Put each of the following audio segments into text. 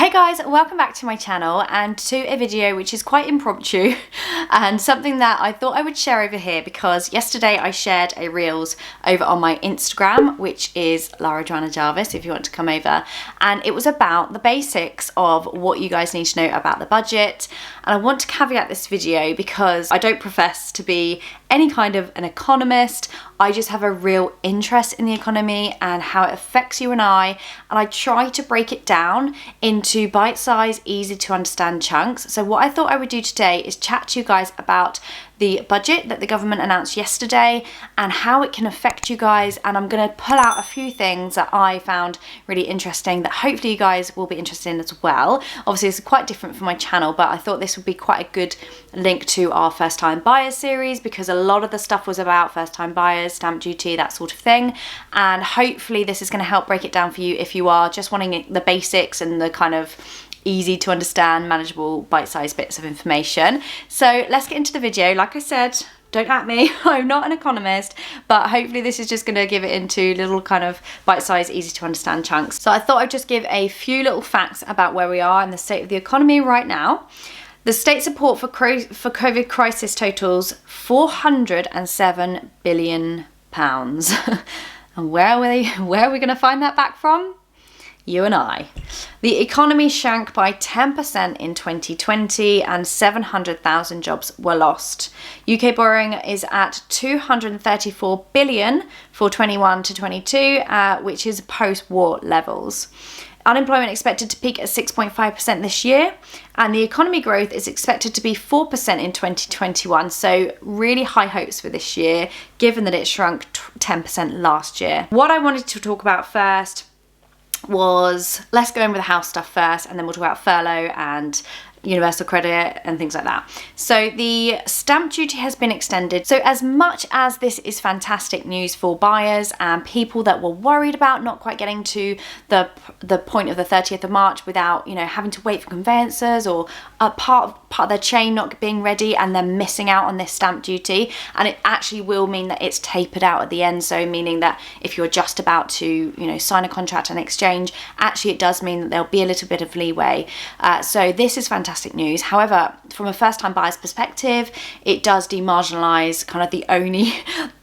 Hey guys, welcome back to my channel and to a video which is quite impromptu and something that I thought I would share over here because yesterday I shared a reels over on my Instagram, which is Lara Joanna Jarvis if you want to come over, and it was about the basics of what you guys need to know about the budget. And I want to caveat this video because I don't profess to be any kind of an economist. I just have a real interest in the economy and how it affects you and I try to break it down into bite-sized, easy to understand chunks. So what I thought I would do today is chat to you guys about the budget that the government announced yesterday and how it can affect you guys, and I'm going to pull out a few things that I found really interesting that hopefully you guys will be interested in as well. Obviously it's quite different from my channel, but I thought this would be quite a good link to our first time buyers series because a lot of the stuff was about first time buyers, stamp duty, that sort of thing, and hopefully this is going to help break it down for you if you are just wanting the basics and the kind of easy to understand, manageable, bite-sized bits of information. So let's get into the video. Like I said, don't at me, I'm not an economist, but hopefully this is just going to give it into little kind of bite-sized, easy to understand chunks. So I thought I'd just give a few little facts about where we are in the state of the economy right now. The state support for COVID crisis totals £407 billion. And where are we going to find that back from? You and I. The economy shrank by 10% in 2020 and 700,000 jobs were lost. UK borrowing is at 234 billion for 21 to 22, which is post-war levels. Unemployment expected to peak at 6.5% this year, and the economy growth is expected to be 4% in 2021, so really high hopes for this year, given that it shrunk 10% last year. What I wanted to talk about first was, let's go in with the house stuff first, and then we'll talk about furlough and universal credit and things like that. So the stamp duty has been extended. So as much as this is fantastic news for buyers and people that were worried about not quite getting to the point of the 30th of March without, having to wait for conveyancers or a part of their chain not being ready and then missing out on this stamp duty, and it actually will mean that it's tapered out at the end. So meaning that if you're just about to, sign a contract and exchange, actually it does mean that there'll be a little bit of leeway. So this is fantastic news. However, from a first-time buyer's perspective, it does demarginalise kind of the only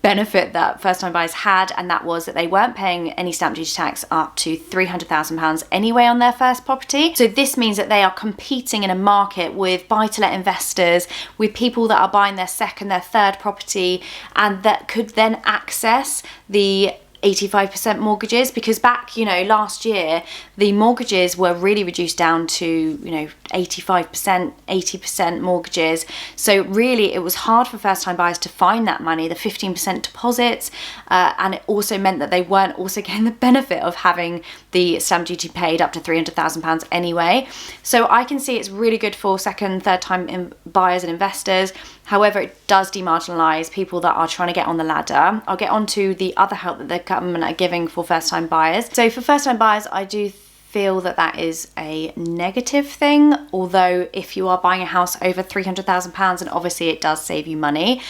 benefit that first-time buyers had, and that was that they weren't paying any stamp duty tax up to £300,000 anyway on their first property. So this means that they are competing in a market with buy-to-let investors, with people that are buying their second, their third property, and that could then access the 85% mortgages, because back last year the mortgages were really reduced down to 85%, 80% mortgages. So really it was hard for first time buyers to find that money, the 15% deposits, and it also meant that they weren't also getting the benefit of having the stamp duty paid up to £300,000 anyway. So I can see it's really good for second, third time buyers and investors. However, it does demarginalise people that are trying to get on the ladder. I'll get on to the other help that the government are giving for first-time buyers. So for first-time buyers, I do feel that that is a negative thing, although if you are buying a house over £300,000, and obviously it does save you money.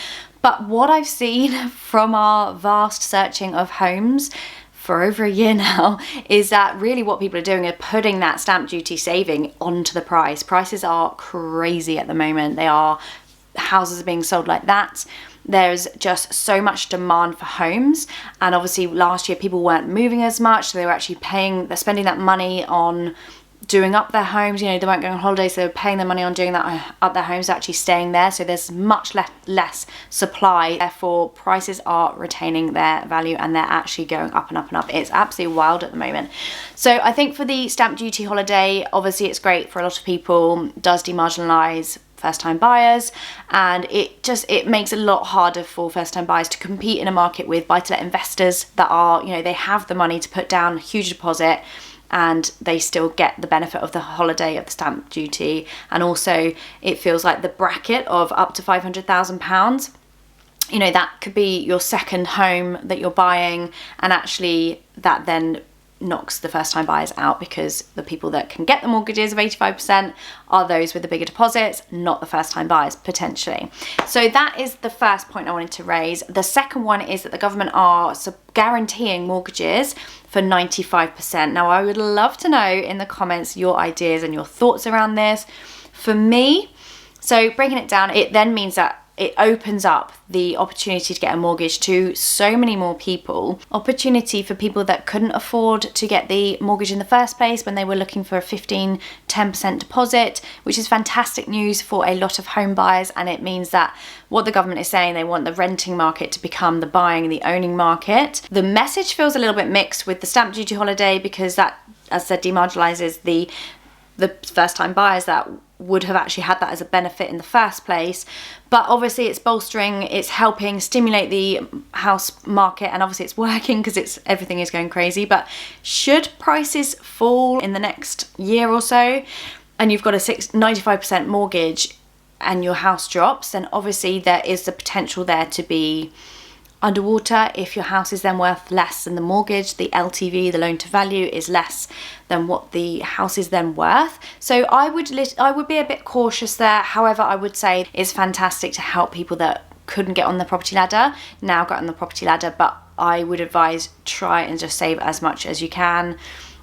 But what I've seen from our vast searching of homes for over a year now is that really what people are doing are putting that stamp duty saving onto the price. Prices are crazy at the moment. Houses are being sold like that. There's just so much demand for homes, and obviously last year people weren't moving as much, so they were actually they're spending that money on doing up their homes. They weren't going on holiday, so they were paying their money on doing that up their homes, actually staying there. So there's much less supply, therefore prices are retaining their value and they're actually going up and up and up. It's absolutely wild at the moment. So I think for the stamp duty holiday, obviously it's great for a lot of people, does demarginalise first-time buyers, and it makes it a lot harder for first-time buyers to compete in a market with buy-to-let investors that are, they have the money to put down a huge deposit and they still get the benefit of the holiday of the stamp duty. And also it feels like the bracket of up to £500,000, that could be your second home that you're buying, and actually that then knocks the first time buyers out, because the people that can get the mortgages of 85% are those with the bigger deposits, not the first time buyers potentially. So that is the first point I wanted to raise. The second one is that the government are guaranteeing mortgages for 95%. Now I would love to know in the comments your ideas and your thoughts around this. For me, so breaking it down, it then means that it opens up the opportunity to get a mortgage to so many more people. Opportunity for people that couldn't afford to get the mortgage in the first place when they were looking for a 10% deposit, which is fantastic news for a lot of home buyers. And it means that what the government is saying, they want the renting market to become the buying and the owning market. The message feels a little bit mixed with the stamp duty holiday, because that, as I said, demarginalises the first time buyers that would have actually had that as a benefit in the first place. But obviously it's bolstering, it's helping stimulate the house market, and obviously it's working because everything is going crazy. But should prices fall in the next year or so, and you've got a 95% mortgage and your house drops, then obviously there is the potential there to be underwater. If your house is then worth less than the mortgage, the LTV, the loan to value, is less than what the house is then worth. So I would be a bit cautious there. However, I would say it's fantastic to help people that couldn't get on the property ladder now get on the property ladder. But I would advise, try and just save as much as you can.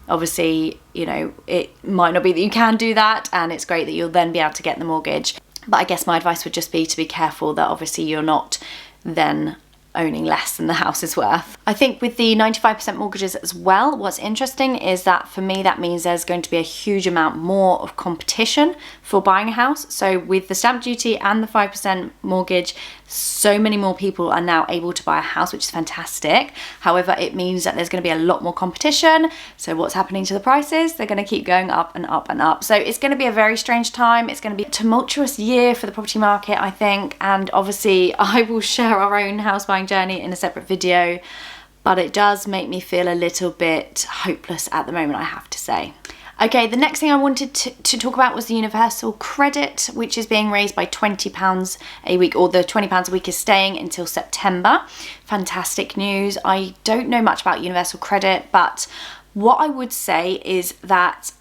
Obviously, you know, it might not be that you can do that, and it's great that you'll then be able to get the mortgage. But I guess my advice would just be to be careful that obviously you're not then owning less than the house is worth. I think with the 95% mortgages as well, what's interesting is that for me that means there's going to be a huge amount more of competition for buying a house. So with the stamp duty and the 5% mortgage, so many more people are now able to buy a house, which is fantastic. However, it means that there's going to be a lot more competition. So what's happening to the prices? They're going to keep going up and up and up. So it's going to be a very strange time. It's going to be a tumultuous year for the property market, I think. And obviously I will share our own house buying journey in a separate video, but it does make me feel a little bit hopeless at the moment, I have to say. Okay, the next thing I wanted to talk about was the universal credit, which is being raised by £20 a week, or the £20 a week is staying until September. Fantastic news. I don't know much about universal credit, but what I would say is that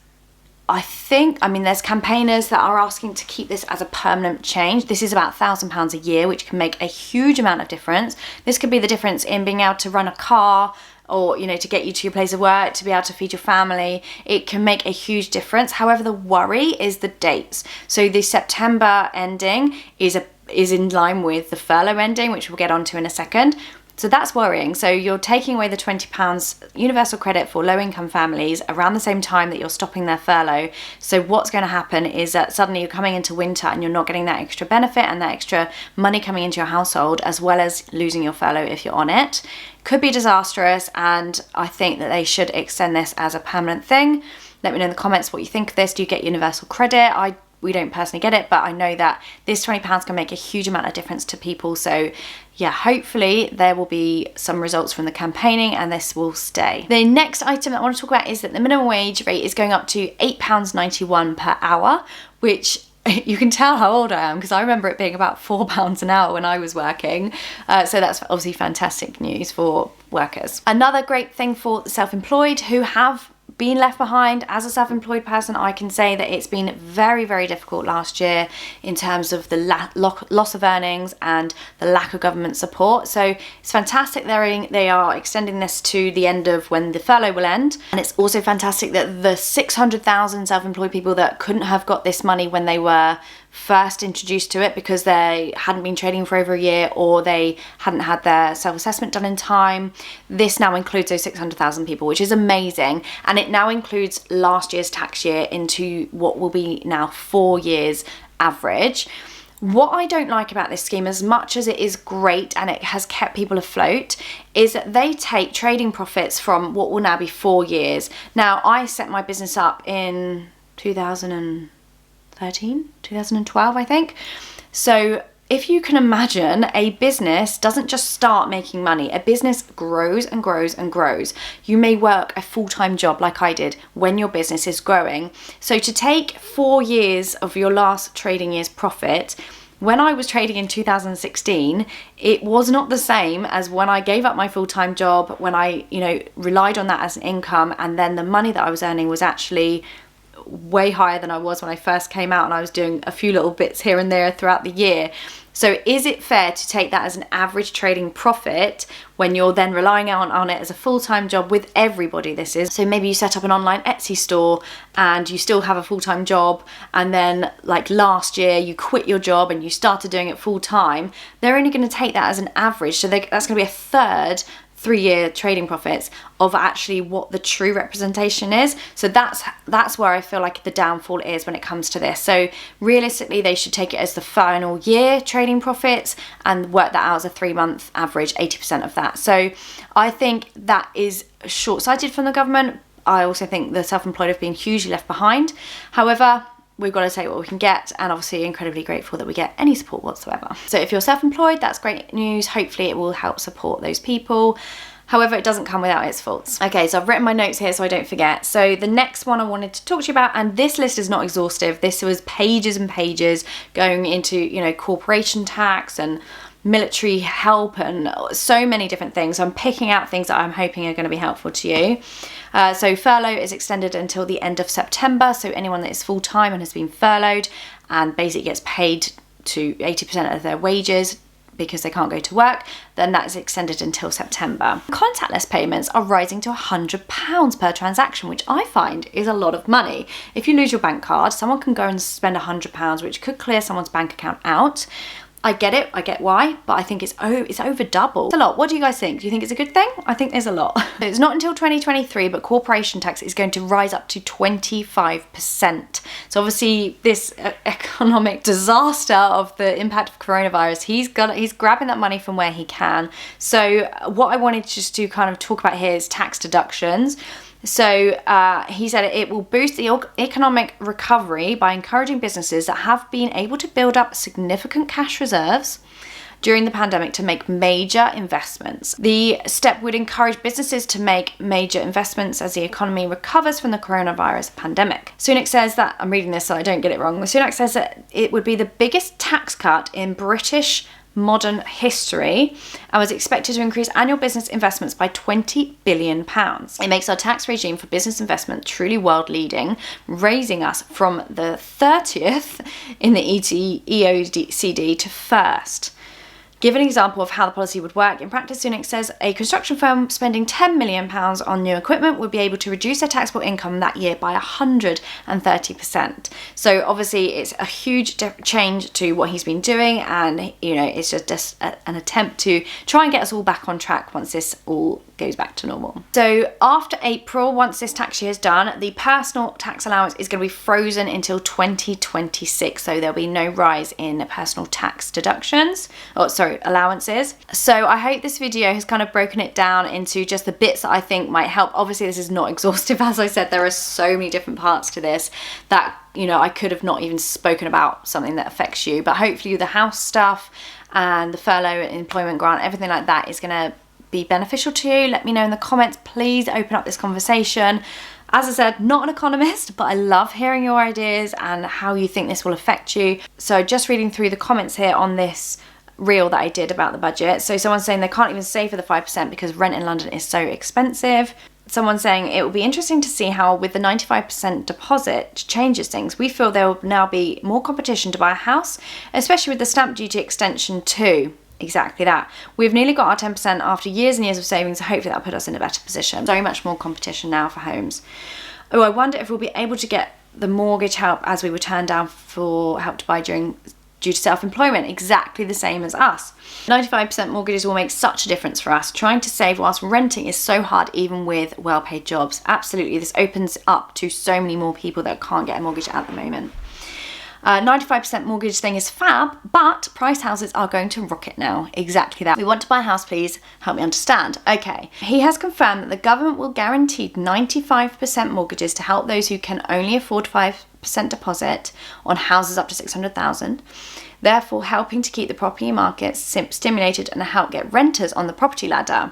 there's campaigners that are asking to keep this as a permanent change. This is about £1,000 a year, which can make a huge amount of difference. This could be the difference in being able to run a car, or, you know, to get you to your place of work, to be able to feed your family. It can make a huge difference. However, the worry is the dates. So the September ending is in line with the furlough ending, which we'll get onto in a second. So that's worrying. So you're taking away the £20 universal credit for low-income families around the same time that you're stopping their furlough. So what's going to happen is that suddenly you're coming into winter and you're not getting that extra benefit and that extra money coming into your household, as well as losing your furlough if you're on it. Could be disastrous, and I think that they should extend this as a permanent thing. Let me know in the comments what you think of this. Do you get universal credit? We don't personally get it, but I know that this £20 can make a huge amount of difference to people. So yeah, hopefully there will be some results from the campaigning and this will stay. The next item that I want to talk about is that the minimum wage rate is going up to £8.91 per hour, which you can tell how old I am because I remember it being about £4 an hour when I was working. So that's obviously fantastic news for workers. Another great thing for the self-employed who have been left behind. As a self-employed person, I can say that it's been very, very difficult last year in terms of the loss of earnings and the lack of government support. So it's fantastic they are extending this to the end of when the furlough will end. And it's also fantastic that the 600,000 self-employed people that couldn't have got this money when they were first introduced to it because they hadn't been trading for over a year or they hadn't had their self-assessment done in time. This now includes those 600,000 people, which is amazing. And it now includes last year's tax year into what will be now 4 years average. What I don't like about this scheme, as much as it is great and it has kept people afloat, is that they take trading profits from what will now be 4 years. Now, I set my business up in 2012, I think. So if you can imagine, a business doesn't just start making money. A business grows and grows and grows. You may work a full-time job like I did when your business is growing. So to take 4 years of your last trading year's profit when I was trading in 2016, it was not the same as when I gave up my full-time job, when I, relied on that as an income, and then the money that I was earning was actually way higher than I was when I first came out, and I was doing a few little bits here and there throughout the year. So is it fair to take that as an average trading profit when you're then relying on it as a full-time job? With everybody this is. So maybe you set up an online Etsy store and you still have a full-time job, and then like last year you quit your job and you started doing it full-time. They're only going to take that as an average, so that's going to be a third 3-year trading profits of actually what the true representation is. So that's where I feel like the downfall is when it comes to this. So realistically, they should take it as the final year trading profits and work that out as a 3-month average, 80% of that. So I think that is short-sighted from the government. I also think the self-employed have been hugely left behind. However, we've got to take what we can get, and obviously incredibly grateful that we get any support whatsoever. So if you're self-employed, that's great news. Hopefully it will help support those people. However, it doesn't come without its faults. Okay, so I've written my notes here so I don't forget. So the next one I wanted to talk to you about, and this list is not exhaustive. This was pages and pages going into, corporation tax and military help and so many different things. I'm picking out things that I'm hoping are going to be helpful to you. So furlough is extended until the end of September. So anyone that is full-time and has been furloughed and basically gets paid to 80% of their wages because they can't go to work, then that is extended until September. Contactless payments are rising to £100 per transaction, which I find is a lot of money. If you lose your bank card, someone can go and spend £100, which could clear someone's bank account out. I get it, I get why, but I think it's over double. It's a lot. What do you guys think? Do you think it's a good thing? I think there's a lot. It's not until 2023, but corporation tax is going to rise up to 25%. So obviously this economic disaster of the impact of coronavirus, he's grabbing that money from where he can. So what I wanted just to kind of talk about here is tax deductions. So he said it will boost the economic recovery by encouraging businesses that have been able to build up significant cash reserves during the pandemic to make major investments. The step would encourage businesses to make major investments as the economy recovers from the coronavirus pandemic. Sunak says that, I'm reading this so I don't get it wrong, Sunak says that it would be the biggest tax cut in British modern history and was expected to increase annual business investments by £20 billion. It makes our tax regime for business investment truly world leading, raising us from the 30th in the OECD to first. Give an example of how the policy would work. In practice, Sunak says a construction firm spending £10 million on new equipment would be able to reduce their taxable income that year by 130%. So obviously it's a huge change to what he's been doing, and it's just an attempt to try and get us all back on track once this all goes back to normal. So after April, once this tax year is done, the personal tax allowance is going to be frozen until 2026. So there'll be no rise in personal tax deductions, allowances. So I hope this video has kind of broken it down into just the bits that I think might help. Obviously this is not exhaustive. As I said, there are so many different parts to this that I could have not even spoken about something that affects you, but hopefully the house stuff and the furlough employment grant, everything like that is going to be beneficial to you. Let me know in the comments. Please open up this conversation. As I said, not an economist, but I love hearing your ideas and how you think this will affect you. So just reading through the comments here on this reel that I did about the budget. So someone's saying they can't even save for the 5% because rent in London is so expensive. Someone saying it will be interesting to see how with the 95% deposit changes things. We feel there will now be more competition to buy a house, especially with the stamp duty extension too. Exactly that. We've nearly got our 10% after years and years of savings, so hopefully that'll put us in a better position. So much more competition now for homes. Oh, I wonder if we'll be able to get the mortgage help as we were turned down for Help to Buy due to self-employment, exactly the same as us. 95% mortgages will make such a difference for us. Trying to save whilst renting is so hard even with well-paid jobs. Absolutely, this opens up to so many more people that can't get a mortgage at the moment. 95% mortgage thing is fab, but price houses are going to rocket now. Exactly that. We want to buy a house, please help me understand. Okay. He has confirmed that the government will guarantee 95% mortgages to help those who can only afford 5% deposit on houses up to 600,000, therefore helping to keep the property market stimulated and help get renters on the property ladder.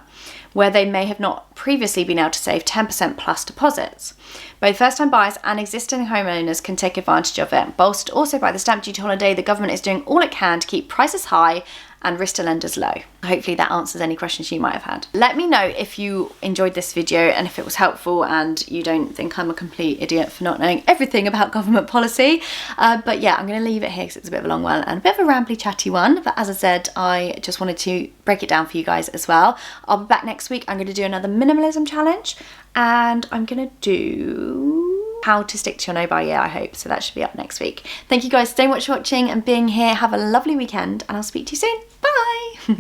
where they may have not previously been able to save 10% plus deposits. Both first-time buyers and existing homeowners can take advantage of it. Bolstered also by the stamp duty holiday, the government is doing all it can to keep prices high and risk to lenders low. Hopefully that answers any questions you might have had. Let me know if you enjoyed this video and if it was helpful and you don't think I'm a complete idiot for not knowing everything about government policy. But yeah, I'm going to leave it here because it's a bit of a long one and a bit of a rambly chatty one. But as I said, I just wanted to break it down for you guys as well. I'll be back next week. I'm going to do another minimalism challenge and I'm going to do how to stick to your no buy year, I hope. So that should be up next week. Thank you guys so much for watching and being here. Have a lovely weekend and I'll speak to you soon. Bye.